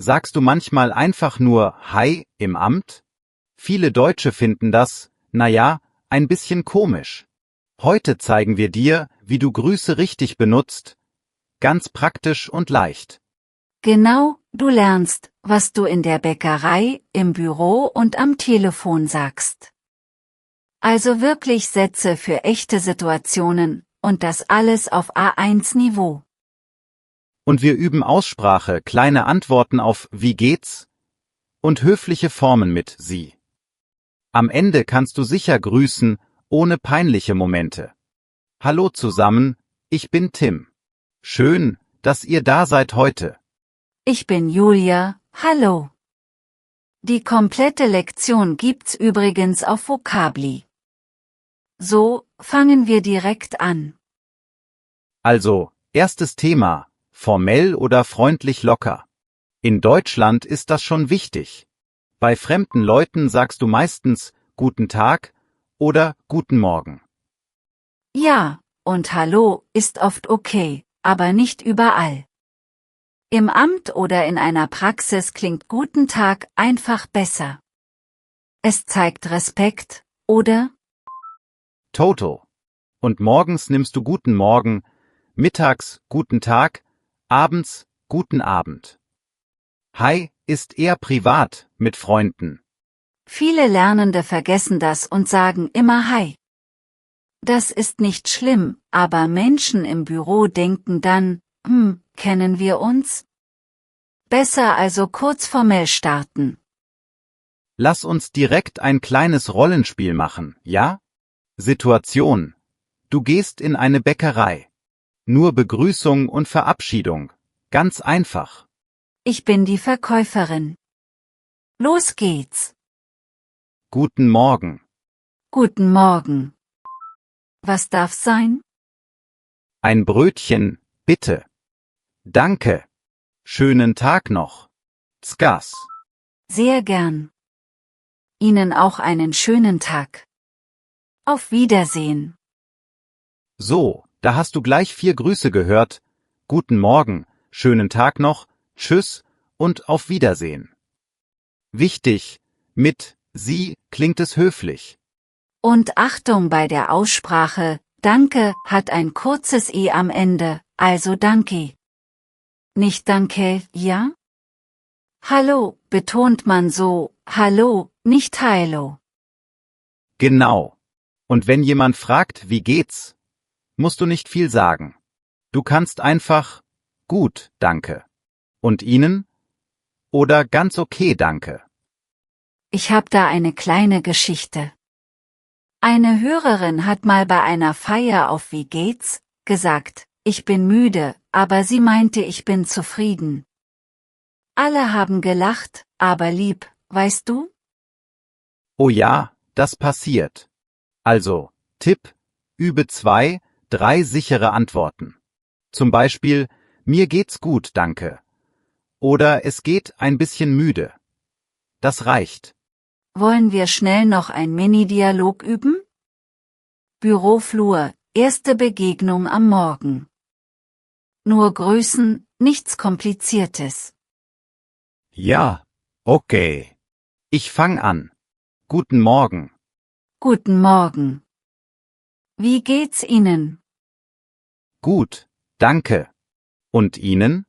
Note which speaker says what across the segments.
Speaker 1: Sagst du manchmal einfach nur Hi im Amt? Viele Deutsche finden das, naja, ein bisschen komisch. Heute zeigen wir dir, wie du Grüße richtig benutzt, ganz praktisch und leicht.
Speaker 2: Genau, du lernst, was du in der Bäckerei, im Büro und am Telefon sagst. Also wirklich Sätze für echte Situationen, und das alles auf A1-Niveau.
Speaker 1: Und wir üben Aussprache, kleine Antworten auf Wie geht's? Und höfliche Formen mit Sie. Am Ende kannst du sicher grüßen, ohne peinliche Momente. Hallo zusammen, ich bin Tim. Schön, dass ihr da seid heute.
Speaker 2: Ich bin Julia, hallo. Die komplette Lektion gibt's übrigens auf Vocabli. So, fangen wir direkt an.
Speaker 1: Also, erstes Thema, formell oder freundlich locker. In Deutschland ist das schon wichtig. Bei fremden Leuten sagst du meistens Guten Tag oder Guten Morgen.
Speaker 2: Ja, und Hallo ist oft okay, aber nicht überall. Im Amt oder in einer Praxis klingt Guten Tag einfach besser. Es zeigt Respekt, oder?
Speaker 1: Total. Und morgens nimmst du Guten Morgen, mittags Guten Tag, abends Guten Abend. Hi ist eher privat mit Freunden.
Speaker 2: Viele Lernende vergessen das und sagen immer Hi. Das ist nicht schlimm, aber Menschen im Büro denken dann, kennen wir uns? Besser also kurz formell starten.
Speaker 1: Lass uns direkt ein kleines Rollenspiel machen, ja? Situation. Du gehst in eine Bäckerei. Nur Begrüßung und Verabschiedung. Ganz einfach.
Speaker 2: Ich bin die Verkäuferin. Los geht's.
Speaker 1: Guten Morgen.
Speaker 2: Guten Morgen. Was darf's sein?
Speaker 1: Ein Brötchen, bitte. Danke. Schönen Tag noch. Skas.
Speaker 2: Sehr gern. Ihnen auch einen schönen Tag. Auf Wiedersehen.
Speaker 1: So, da hast du gleich 4 Grüße gehört. Guten Morgen, schönen Tag noch, tschüss und auf Wiedersehen. Wichtig, mit Sie klingt es höflich.
Speaker 2: Und Achtung bei der Aussprache, Danke hat ein kurzes E am Ende, also Danke. Nicht Danke, ja? Hallo, betont man so, Hallo, nicht Hallo.
Speaker 1: Genau. Und wenn jemand fragt, wie geht's, musst du nicht viel sagen. Du kannst einfach, gut, danke. Und Ihnen? Oder ganz okay, danke.
Speaker 2: Ich hab da eine kleine Geschichte. Eine Hörerin hat mal bei einer Feier auf Wie geht's gesagt, ich bin müde, aber sie meinte, ich bin zufrieden. Alle haben gelacht, aber lieb, weißt du?
Speaker 1: Oh ja, das passiert. Also, Tipp, übe 2, 3 sichere Antworten. Zum Beispiel, mir geht's gut, danke. Oder es geht ein bisschen müde. Das reicht.
Speaker 2: Wollen wir schnell noch ein Mini-Dialog üben? Büroflur, erste Begegnung am Morgen. Nur grüßen, nichts Kompliziertes.
Speaker 1: Ja, okay. Ich fang an. Guten Morgen.
Speaker 2: Guten Morgen. Wie geht's Ihnen?
Speaker 1: Gut, danke. Und Ihnen?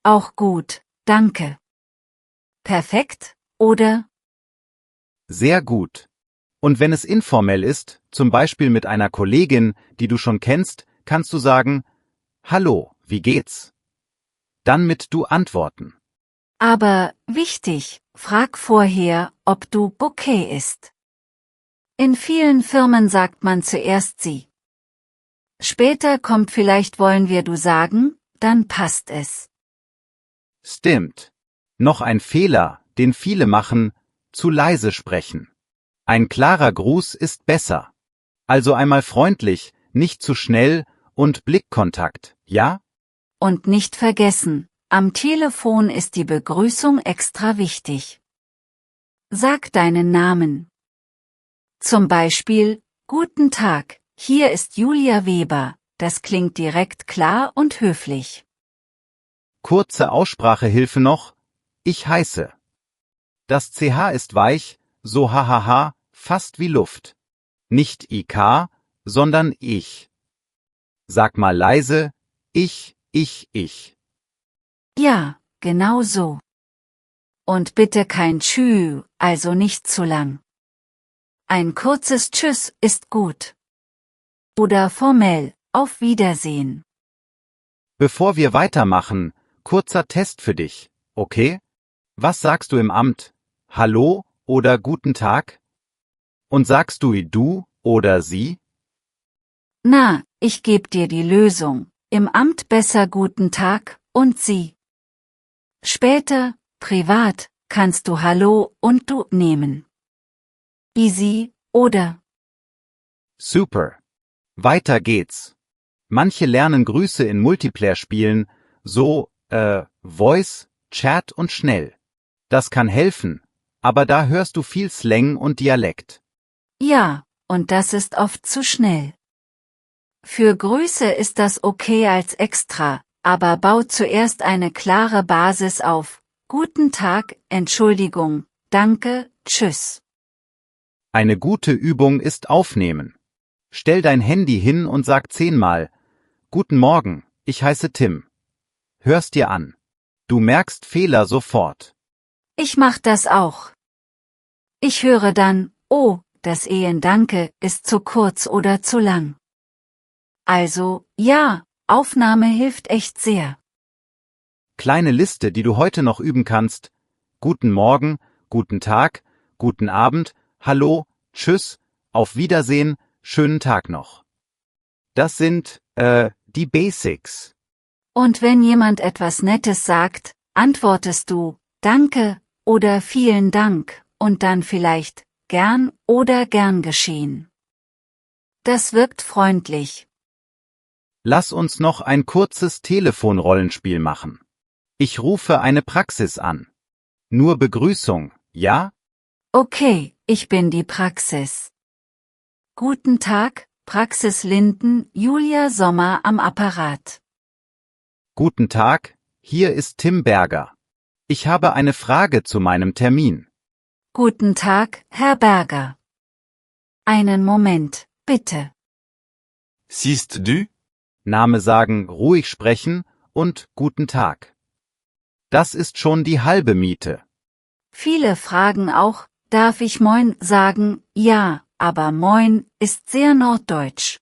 Speaker 2: Auch gut, danke. Perfekt, oder?
Speaker 1: Sehr gut. Und wenn es informell ist, zum Beispiel mit einer Kollegin, die du schon kennst, kannst du sagen, Hallo, wie geht's? Dann mit du antworten.
Speaker 2: Aber, wichtig, frag vorher, ob du okay ist. In vielen Firmen sagt man zuerst sie. Später kommt vielleicht wollen wir du sagen, dann passt es.
Speaker 1: Stimmt. Noch ein Fehler, den viele machen, zu leise sprechen. Ein klarer Gruß ist besser. Also einmal freundlich, nicht zu schnell und Blickkontakt, ja?
Speaker 2: Und nicht vergessen, am Telefon ist die Begrüßung extra wichtig. Sag deinen Namen. Zum Beispiel, Guten Tag, hier ist Julia Weber, das klingt direkt klar und höflich.
Speaker 1: Kurze Aussprachehilfe noch. Ich heiße. Das CH ist weich, so hahaha, fast wie Luft. Nicht IK, sondern ich. Sag mal leise, ich.
Speaker 2: Ja, genau so. Und bitte kein Tschü, also nicht zu lang. Ein kurzes Tschüss ist gut. Oder formell, auf Wiedersehen.
Speaker 1: Bevor wir weitermachen, kurzer Test für dich, okay? Was sagst du im Amt? Hallo oder guten Tag? Und sagst du du oder sie?
Speaker 2: Na, ich geb dir die Lösung. Im Amt besser guten Tag und Sie. Später, privat, kannst du Hallo und Du nehmen. Easy, oder?
Speaker 1: Super. Weiter geht's. Manche lernen Grüße in Multiplayer-Spielen, so, Voice, Chat und schnell. Das kann helfen, aber da hörst du viel Slang und Dialekt.
Speaker 2: Ja, und das ist oft zu schnell. Für Grüße ist das okay als Extra, aber bau zuerst eine klare Basis auf. Guten Tag, Entschuldigung, danke, tschüss.
Speaker 1: Eine gute Übung ist Aufnehmen. Stell dein Handy hin und sag 10-mal, Guten Morgen, ich heiße Tim. Hörst dir an. Du merkst Fehler sofort.
Speaker 2: Ich mach das auch. Ich höre dann, oh, das Danke ist zu kurz oder zu lang. Also, ja, Aufnahme hilft echt sehr.
Speaker 1: Kleine Liste, die du heute noch üben kannst. Guten Morgen, guten Tag, guten Abend, hallo, tschüss, auf Wiedersehen, schönen Tag noch. Das sind, die Basics.
Speaker 2: Und wenn jemand etwas Nettes sagt, antwortest du, danke, oder vielen Dank, und dann vielleicht, gern oder gern geschehen. Das wirkt freundlich.
Speaker 1: Lass uns noch ein kurzes Telefonrollenspiel machen. Ich rufe eine Praxis an. Nur Begrüßung, ja?
Speaker 2: Okay, ich bin die Praxis. Guten Tag, Praxis Linden, Julia Sommer am Apparat.
Speaker 1: Guten Tag, hier ist Tim Berger. Ich habe eine Frage zu meinem Termin.
Speaker 2: Guten Tag, Herr Berger. Einen Moment, bitte.
Speaker 3: Siehst du?
Speaker 1: Name sagen, ruhig sprechen und guten Tag. Das ist schon die halbe Miete.
Speaker 2: Viele fragen auch, darf ich Moin sagen? Ja, aber Moin ist sehr norddeutsch.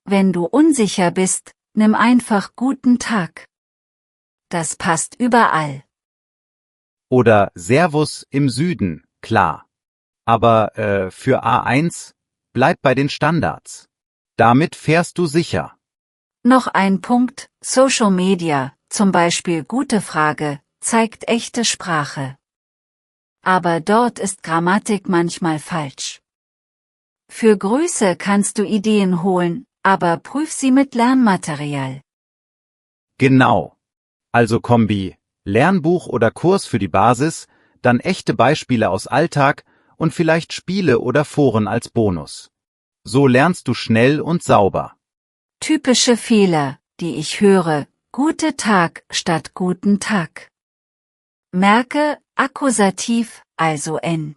Speaker 2: Wenn du unsicher bist, nimm einfach guten Tag. Das passt überall.
Speaker 1: Oder Servus im Süden, klar. Aber für A1, bleib bei den Standards. Damit fährst du sicher.
Speaker 2: Noch ein Punkt, Social Media, zum Beispiel Gute Frage, zeigt echte Sprache. Aber dort ist Grammatik manchmal falsch. Für Grüße kannst du Ideen holen, aber prüf sie mit Lernmaterial.
Speaker 1: Genau. Also Kombi, Lernbuch oder Kurs für die Basis, dann echte Beispiele aus Alltag und vielleicht Spiele oder Foren als Bonus. So lernst du schnell und sauber.
Speaker 2: Typische Fehler, die ich höre, Gute Tag statt Guten Tag. Merke, Akkusativ, also N.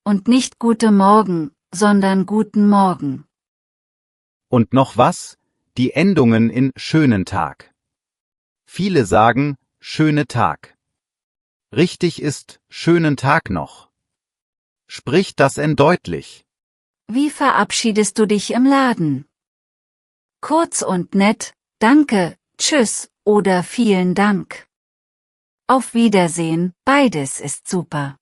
Speaker 2: Und nicht Gute Morgen, sondern Guten Morgen.
Speaker 1: Und noch was? Die Endungen in schönen Tag. Viele sagen, schöne Tag. Richtig ist, schönen Tag noch. Sprich das N deutlich.
Speaker 2: Wie verabschiedest du dich im Laden? Kurz und nett, danke, tschüss oder vielen Dank. Auf Wiedersehen, beides ist super.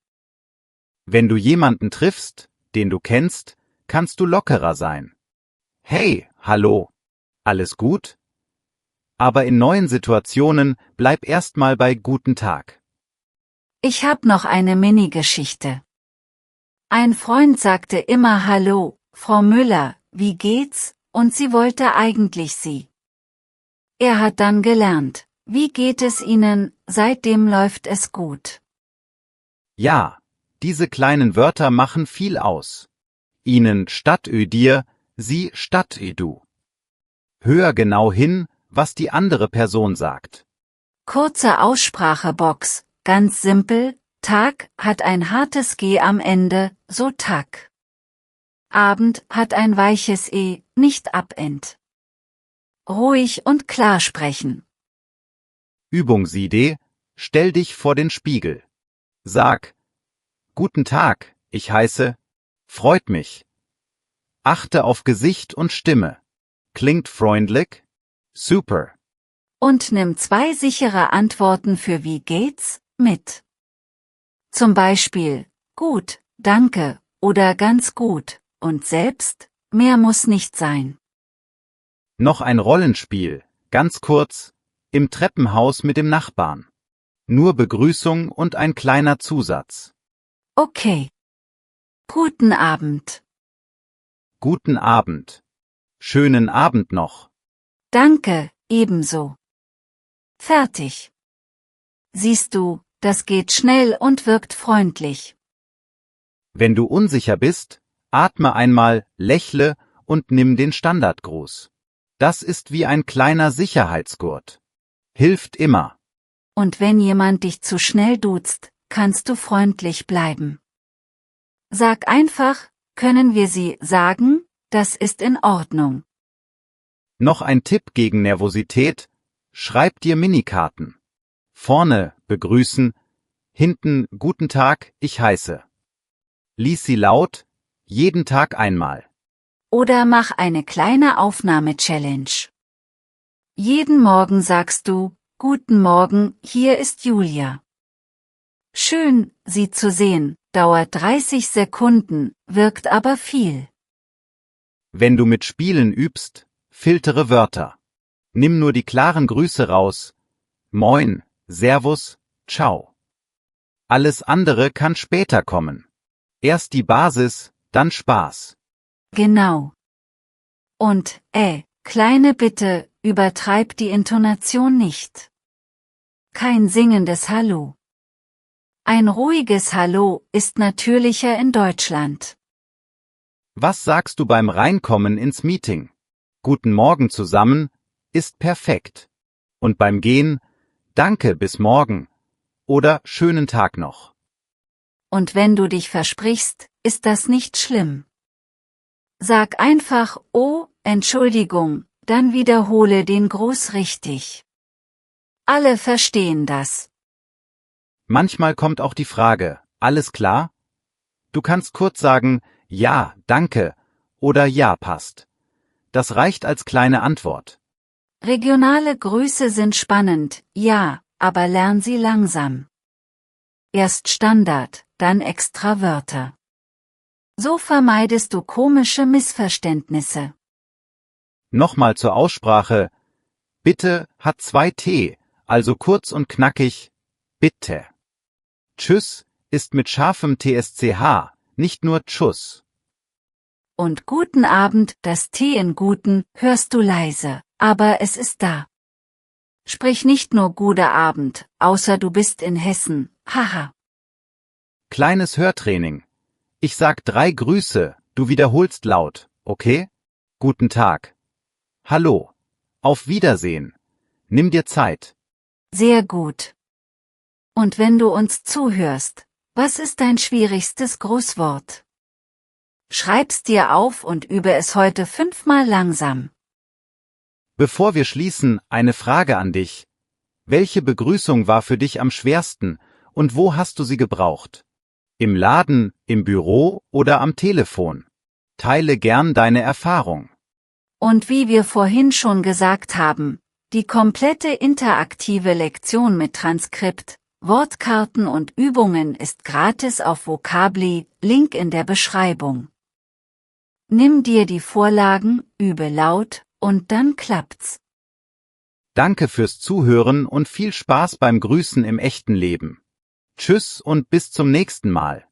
Speaker 1: Wenn du jemanden triffst, den du kennst, kannst du lockerer sein. Hey, hallo. Alles gut? Aber in neuen Situationen bleib erstmal bei guten Tag.
Speaker 2: Ich hab noch eine Mini-Geschichte. Ein Freund sagte immer Hallo, Frau Müller, wie geht's? Und sie wollte eigentlich Sie. Er hat dann gelernt, wie geht es Ihnen, seitdem läuft es gut.
Speaker 1: Ja, diese kleinen Wörter machen viel aus. Ihnen statt dir, sie statt du. Hör genau hin, was die andere Person sagt.
Speaker 2: Kurze Aussprachebox, ganz simpel, Tag hat ein hartes G am Ende, so Tag. Abend hat ein weiches E, nicht Abend. Ruhig und klar sprechen.
Speaker 1: Übung 7. Stell dich vor den Spiegel. Sag: Guten Tag, ich heiße. Freut mich. Achte auf Gesicht und Stimme. Klingt freundlich? Super.
Speaker 2: Und nimm 2 sichere Antworten für wie geht's mit. Zum Beispiel, gut, danke, oder ganz gut, und selbst, mehr muss nicht sein.
Speaker 1: Noch ein Rollenspiel, ganz kurz, im Treppenhaus mit dem Nachbarn. Nur Begrüßung und ein kleiner Zusatz.
Speaker 2: Okay. Guten Abend.
Speaker 1: Guten Abend. Schönen Abend noch.
Speaker 2: Danke, ebenso. Fertig. Siehst du, das geht schnell und wirkt freundlich.
Speaker 1: Wenn du unsicher bist, atme einmal, lächle und nimm den Standardgruß. Das ist wie ein kleiner Sicherheitsgurt. Hilft immer.
Speaker 2: Und wenn jemand dich zu schnell duzt, kannst du freundlich bleiben. Sag einfach, können wir Sie sagen, das ist in Ordnung.
Speaker 1: Noch ein Tipp gegen Nervosität: Schreib dir Minikarten. Vorne begrüßen, hinten guten Tag, ich heiße. Lies sie laut, jeden Tag einmal.
Speaker 2: Oder mach eine kleine Aufnahme-Challenge. Jeden Morgen sagst du, guten Morgen, hier ist Julia. Schön, Sie zu sehen, dauert 30 Sekunden, wirkt aber viel.
Speaker 1: Wenn du mit Spielen übst, filtere Wörter. Nimm nur die klaren Grüße raus. Moin, Servus, Ciao. Alles andere kann später kommen. Erst die Basis, dann Spaß.
Speaker 2: Genau. Und, kleine Bitte, übertreib die Intonation nicht. Kein singendes Hallo. Ein ruhiges Hallo ist natürlicher in Deutschland.
Speaker 1: Was sagst du beim Reinkommen ins Meeting? Guten Morgen zusammen ist perfekt. Und beim Gehen, danke bis morgen oder schönen Tag noch.
Speaker 2: Und wenn du dich versprichst, ist das nicht schlimm. Sag einfach, oh, Entschuldigung, dann wiederhole den Gruß richtig. Alle verstehen das.
Speaker 1: Manchmal kommt auch die Frage, alles klar? Du kannst kurz sagen, ja, danke oder ja, passt. Das reicht als kleine Antwort.
Speaker 2: Regionale Grüße sind spannend, ja, aber lern sie langsam. Erst Standard, dann extra Wörter. So vermeidest du komische Missverständnisse.
Speaker 1: Nochmal zur Aussprache. Bitte hat 2 T, also kurz und knackig, bitte. Tschüss ist mit scharfem TSCH, nicht nur Tschüss.
Speaker 2: Und guten Abend, das T in guten, hörst du leise, aber es ist da. Sprich nicht nur gute Abend, außer du bist in Hessen, haha.
Speaker 1: Kleines Hörtraining. Ich sag 3 Grüße, du wiederholst laut, okay? Guten Tag. Hallo. Auf Wiedersehen. Nimm dir Zeit.
Speaker 2: Sehr gut. Und wenn du uns zuhörst, was ist dein schwierigstes Grußwort? Schreib's dir auf und übe es heute 5-mal langsam.
Speaker 1: Bevor wir schließen, eine Frage an dich. Welche Begrüßung war für dich am schwersten und wo hast du sie gebraucht? Im Laden, im Büro oder am Telefon? Teile gern deine Erfahrung.
Speaker 2: Und wie wir vorhin schon gesagt haben, die komplette interaktive Lektion mit Transkript, Wortkarten und Übungen ist gratis auf Vocably, Link in der Beschreibung. Nimm dir die Vorlagen, übe laut, und dann klappt's.
Speaker 1: Danke fürs Zuhören und viel Spaß beim Grüßen im echten Leben. Tschüss und bis zum nächsten Mal.